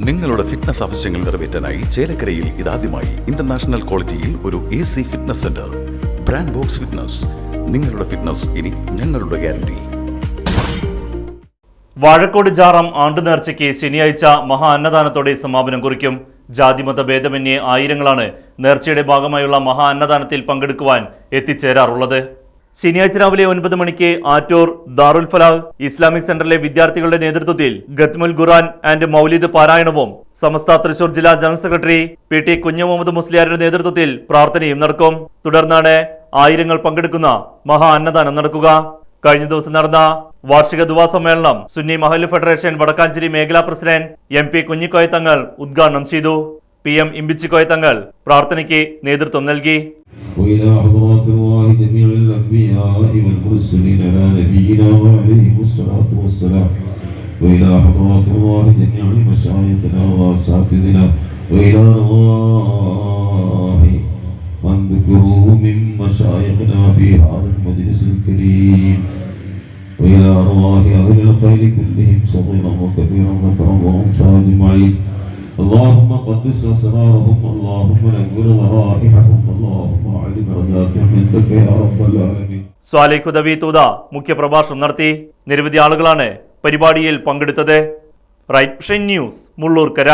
നിങ്ങളുടെ ഫിറ്റ്നസ് ആവശ്യങ്ങൾ നിറവേറ്റാനായി ചേലക്കരയിൽ ഇതാദ്യമായി ഇന്റർനാഷണൽ ക്വാളിറ്റിയിൽ ഒരു AC fitness centre. Brand box fitness. നിങ്ങളുടെ ഫിറ്റ്നസ് ഇനി ഞങ്ങളുടെ ഗ്യാരണ്ടി. വാഴക്കോട് ജാറാം ആണ്ടു നേർച്ചയ്ക്ക് ശനിയാഴ്ച മഹാ അന്നദാനത്തോടെ സമാപനം കുറിക്കും. ജാതിമത ഭേദമന്യേ ആയിരങ്ങളാണ് നേർച്ചയുടെ ഭാഗമായുള്ള മഹാ അന്നദാനത്തിൽ പങ്കെടുക്കുവാൻ എത്തിച്ചേരാറുള്ളത്. ശനിയാഴ്ച രാവിലെ 9 മണിക്ക് ആറ്റൂർ ദാറുൽ ഫലാഹ് ഇസ്ലാമിക് സെന്ററിലെ വിദ്യാർത്ഥികളുടെ നേതൃത്വത്തിൽ ഖത്മുൽ ഖുർആൻ ആൻഡ് മൗലിദ് പാരായണവും സമസ്ത തൃശൂർ ജില്ലാ ജനറൽ സെക്രട്ടറി PT കുഞ്ഞു മുഹമ്മദ് മുസ്ലിയാരുടെ നേതൃത്വത്തിൽ പ്രാർത്ഥനയും നടക്കും. തുടർന്നാണ് ആയിരങ്ങൾ പങ്കെടുക്കുന്ന മഹാ അന്നദാനം നടക്കുക. കഴിഞ്ഞ ദിവസം നടന്ന വാർഷിക ദുആ സമ്മേളനം സുന്നി മഹല്ല് ഫെഡറേഷൻ വടക്കാഞ്ചേരി മേഖലാ പ്രസിഡന്റ് MP കുഞ്ഞിക്കോയ തങ്ങൾ ഉദ്ഘാടനം ചെയ്തു. PM ഇമ്പിച്ചിക്കോയ തങ്ങൾ പ്രാർത്ഥനയ്ക്ക് നേതൃത്വം നൽകി. وإلى حضرات الله جميع الأنبياء والمرسلين على نبينا وعليهم الصلاة والسلام وإلى حضرات الله جميع مشايخنا وأساتذتنا وإلى أرواح من ذكروا من مشايخنا في هذا المجلس الكريم وإلى أرواح أهل الخير كلهم صغيرا وكبيرا ذكرا وأنثى أجمعين. اللهم قدس أسرارهم اللهم نور ضرائحهم اللهم علم رجاتهم عندك يا رب العالمين. സ്വാലിഹ് ഹുദവി തൂത മുഖ്യപ്രഭാഷണം നടത്തി. നിരവധി ആളുകളാണ് പരിപാടിയിൽ പങ്കെടുത്തത്. Right News Mullurkara.